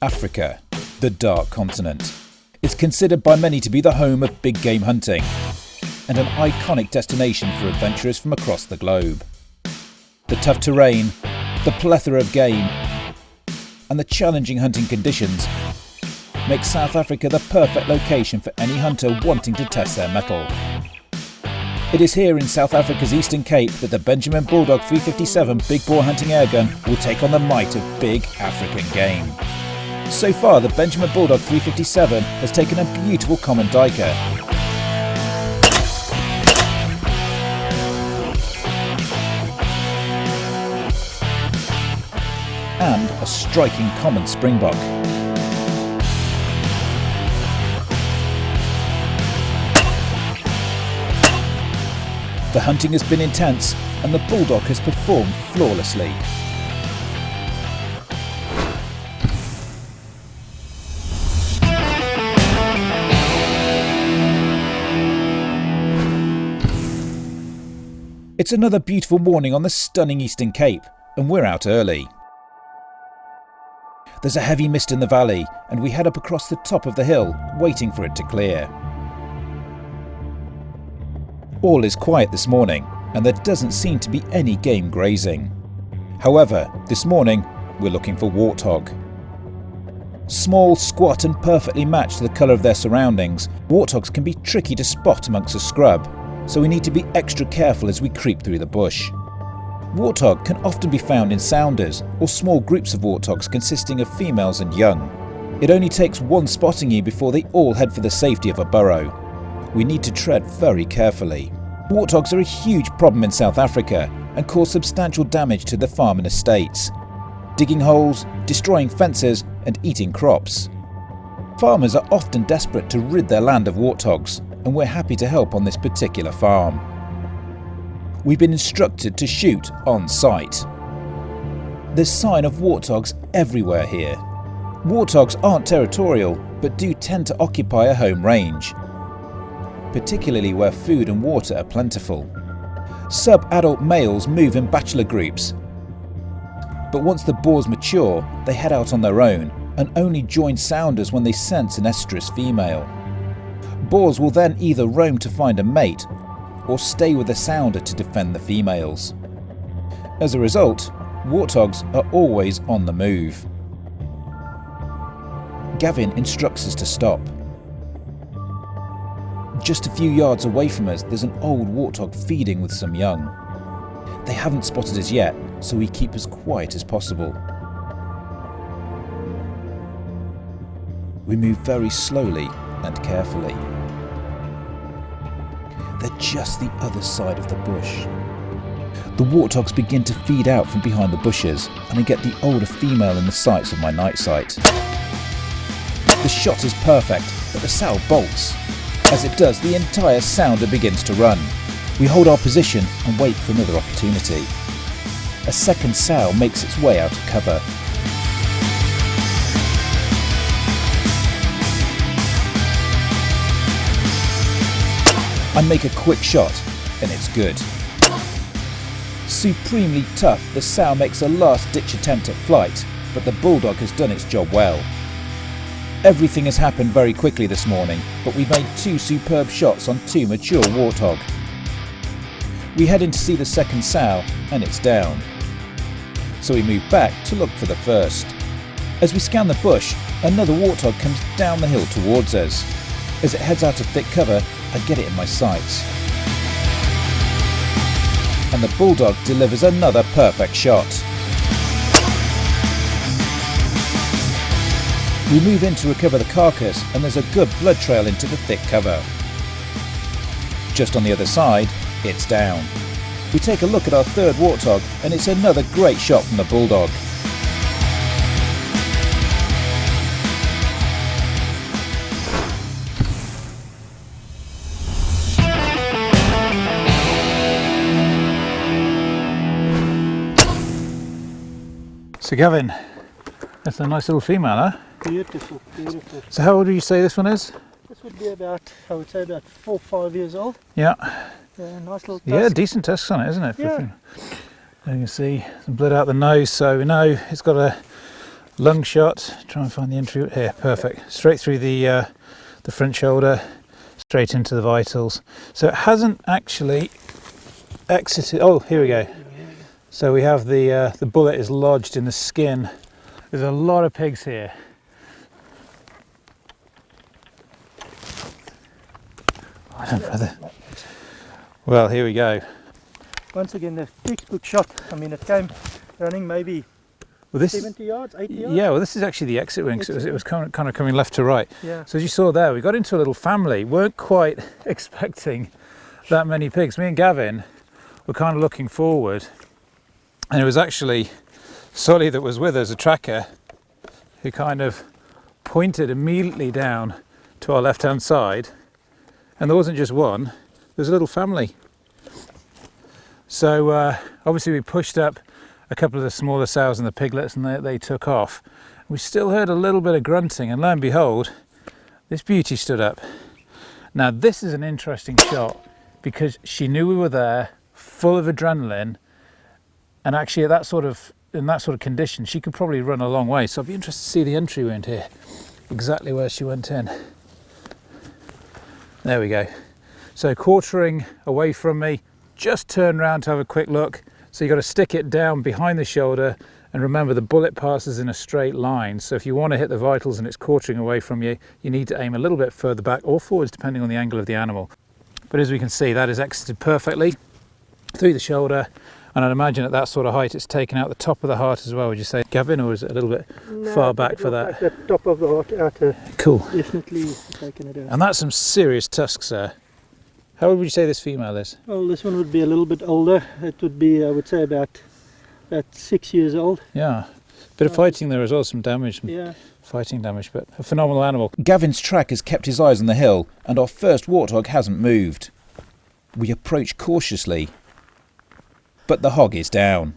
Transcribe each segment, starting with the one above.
Africa, the Dark Continent. It's considered by many to be the home of big game hunting and an iconic destination for adventurers from across the globe. The tough terrain, the plethora of game and the challenging hunting conditions make South Africa the perfect location for any hunter wanting to test their mettle. It is here in South Africa's Eastern Cape that the Benjamin Bulldog 357 big bore hunting airgun will take on the might of big African game. So far, the Benjamin Bulldog 357 has taken a beautiful common diker and a striking common springbok. The hunting has been intense and the Bulldog has performed flawlessly. It's another beautiful morning on the stunning Eastern Cape and we're out early. There's a heavy mist in the valley and we head up across the top of the hill, waiting for it to clear. All is quiet this morning and there doesn't seem to be any game grazing. However, this morning we're looking for warthog. Small, squat and perfectly matched to the colour of their surroundings, warthogs can be tricky to spot amongst the scrub, so we need to be extra careful as we creep through the bush. Warthog can often be found in sounders or small groups of warthogs consisting of females and young. It only takes one spotting you before they all head for the safety of a burrow. We need to tread very carefully. Warthogs are a huge problem in South Africa and cause substantial damage to the farm and estates, digging holes, destroying fences and eating crops. Farmers are often desperate to rid their land of warthogs and we're happy to help on this particular farm. We've been instructed to shoot on sight. There's sign of warthogs everywhere here. Warthogs aren't territorial but do tend to occupy a home range, particularly where food and water are plentiful. Sub-adult males move in bachelor groups, but once the boars mature, they head out on their own and only join sounders when they sense an estrus female. Boars will then either roam to find a mate or stay with a sounder to defend the females. As a result, warthogs are always on the move. Gavin instructs us to stop. Just a few yards away from us, there's an old warthog feeding with some young. They haven't spotted us yet, so we keep as quiet as possible. We move very slowly and carefully. They're just the other side of the bush. The warthogs begin to feed out from behind the bushes, and I get the older female in the sights of my night sight. The shot is perfect, but the sow bolts. As it does, the entire sounder begins to run. We hold our position and wait for another opportunity. A second sow makes its way out of cover. I make a quick shot and it's good. Supremely tough, the sow makes a last-ditch attempt at flight, but the Bulldog has done its job well. Everything has happened very quickly this morning, but we've made two superb shots on two mature warthog. We head in to see the second sow and it's down. So we move back to look for the first. As we scan the bush, another warthog comes down the hill towards us. As it heads out of thick cover, I get it in my sights. And the Bulldog delivers another perfect shot. We move in to recover the carcass and there's a good blood trail into the thick cover. Just on the other side, it's down. We take a look at our third warthog and it's another great shot from the Bulldog. So Gavin, that's a nice little female, huh? Beautiful, beautiful. So how old do you say this one is? This would be about, I would say about 4 or 5 years old. Yeah. Yeah, nice little tusk. Yeah, decent tusks on it, isn't it? Yeah. And you can see some blood out the nose, so we know it's got a Lung shot, try and find the entry here, perfect. Straight through the front shoulder, straight into the vitals. So it hasn't actually exited. Oh, here we go. So we have the bullet is lodged in the skin. There's a lot of pigs here. Well, here we go. Once again, the textbook shot. I mean, it came running maybe 70 yards, 80 yards. Yeah, well, this is actually the exit wing. So it was kind of coming left to right. Yeah. So as you saw there, we got into a little family. Weren't quite expecting that many pigs. Me and Gavin were kind of looking forward, and it was actually Solly that was with us, a tracker, who kind of pointed immediately down to our left-hand side, and there wasn't just one, there was a little family. So obviously we pushed up a couple of the smaller sows and the piglets, and they took off. We still heard a little bit of grunting, and lo and behold, this beauty stood up. Now this is an interesting shot because she knew we were there, full of adrenaline, and actually in that sort of condition she could probably run a long way. So I'd be interested to see the entry wound here, exactly where she went in. There we go. So quartering away from me, just turn around to have a quick look. So you've got to stick it down behind the shoulder, and remember the bullet passes in a straight line. So if you want to hit the vitals and it's quartering away from you, you need to aim a little bit further back or forwards depending on the angle of the animal. But as we can see, that is exited perfectly through the shoulder, and I'd imagine at that sort of height it's taken out the top of the heart as well, would you say, Gavin, or is it a little bit far back for that? Like the top of the heart outer. Cool. Definitely taken it out. And that's some serious tusks there. How old would you say this female is? Well, this one would be a little bit older. It would be, I would say, about 6 years old. Yeah. Bit of fighting there as well, some damage. Yeah. Fighting damage, but a phenomenal animal. Gavin's track has kept his eyes on the hill, and our first warthog hasn't moved. We approach cautiously, but the hog is down.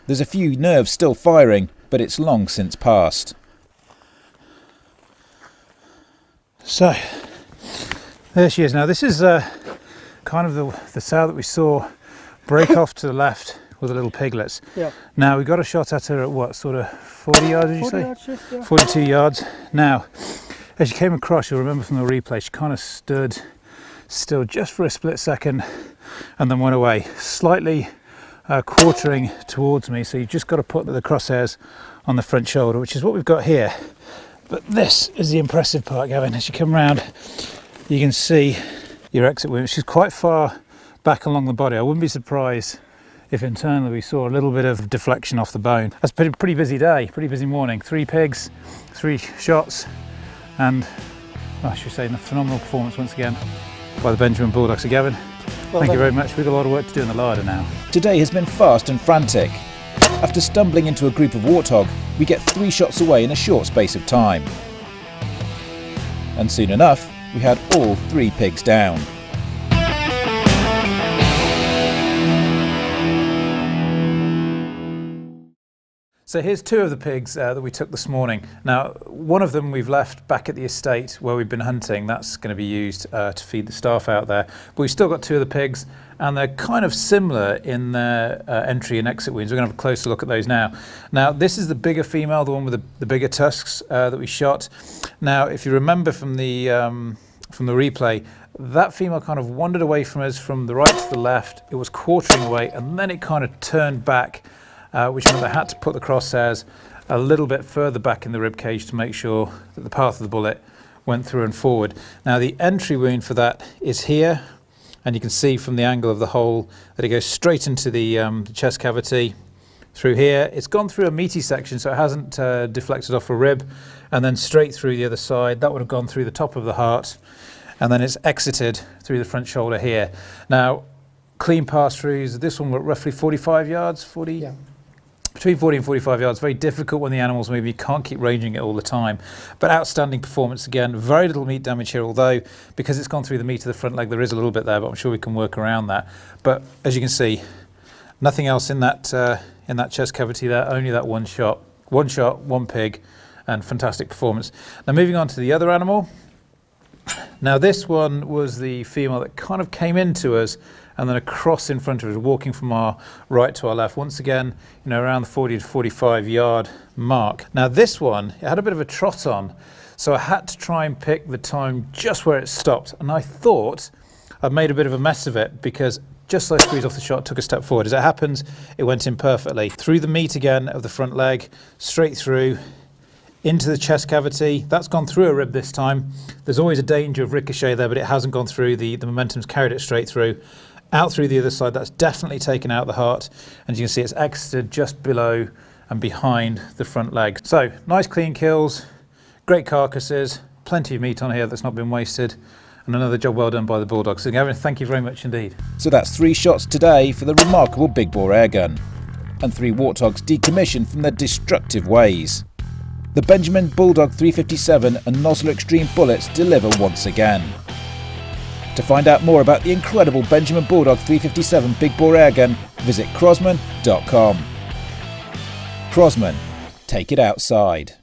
There's a few nerves still firing, but it's long since passed. So, there she is. Now this is kind of the sow that we saw break off to the left with the little piglets. Yeah. Now we got a shot at her at what, sort of 40 yards, did you 40 say? yards, yes, yeah. 42 yards. Now, as she came across, you'll remember from the replay, she kind of stood still just for a split second and then went away, slightly quartering towards me. So you've just got to put the crosshairs on the front shoulder, which is what we've got here. But this is the impressive part, Gavin. As you come round, you can see your exit wound. She's quite far back along the body. I wouldn't be surprised if internally we saw a little bit of deflection off the bone. That's a pretty busy day, pretty busy morning. 3 pigs, 3 shots, and I should say a phenomenal performance once again by the Benjamin Bulldog. So Gavin, thank you very much. We've got a lot of work to do in the larder now. Today has been fast and frantic. After stumbling into a group of warthog, we get 3 shots away in a short space of time. And soon enough, we had all 3 pigs down. So here's 2 of the pigs that we took this morning. Now, one of them we've left back at the estate where we've been hunting. That's going to be used to feed the staff out there. But we've still got 2 of the pigs, and they're kind of similar in their entry and exit wounds. We're going to have a closer look at those now. Now, this is the bigger female, the one with the bigger tusks that we shot. Now, if you remember from the replay, that female kind of wandered away from us from the right to the left. It was quartering away, and then it kind of turned back, which meant I had to put the crosshairs a little bit further back in the rib cage to make sure that the path of the bullet went through and forward. Now the entry wound for that is here, and you can see from the angle of the hole that it goes straight into the chest cavity through here. It's gone through a meaty section, so it hasn't deflected off a rib, and then straight through the other side. That would have gone through the top of the heart, and then it's exited through the front shoulder here. Now, clean pass-throughs. This one were roughly 45 yards, 40? Yeah. Between 40 and 45 yards. Very difficult when the animal's moving. You can't keep ranging it all the time. But outstanding performance again. Very little meat damage here, although because it's gone through the meat of the front leg, there is a little bit there, but I'm sure we can work around that. But as you can see, nothing else in that chest cavity there, only that one shot. One shot, 1 pig, and fantastic performance. Now moving on to the other animal. Now this one was the female that kind of came into us and then across in front of us, walking from our right to our left, once again, around the 40 to 45 yard mark. Now this one, it had a bit of a trot on, so I had to try and pick the time just where it stopped, and I thought I'd made a bit of a mess of it, because just as I squeezed off the shot, took a step forward. As it happens, it went in perfectly. Through the meat again of the front leg, straight through, into the chest cavity. That's gone through a rib this time. There's always a danger of ricochet there, but it hasn't gone through. The momentum's carried it straight through. Out through the other side, that's definitely taken out the heart. And you can see it's exited just below and behind the front leg. So, nice clean kills, great carcasses, plenty of meat on here that's not been wasted, and another job well done by the Bulldog. So Gavin, thank you very much indeed. So that's 3 shots today for the remarkable big bore airgun, and 3 Warthogs decommissioned from their destructive ways. The Benjamin Bulldog 357 and Nozzle Extreme bullets deliver once again. To find out more about the incredible Benjamin Bulldog 357 big bore airgun, visit crosman.com. Crosman, take it outside.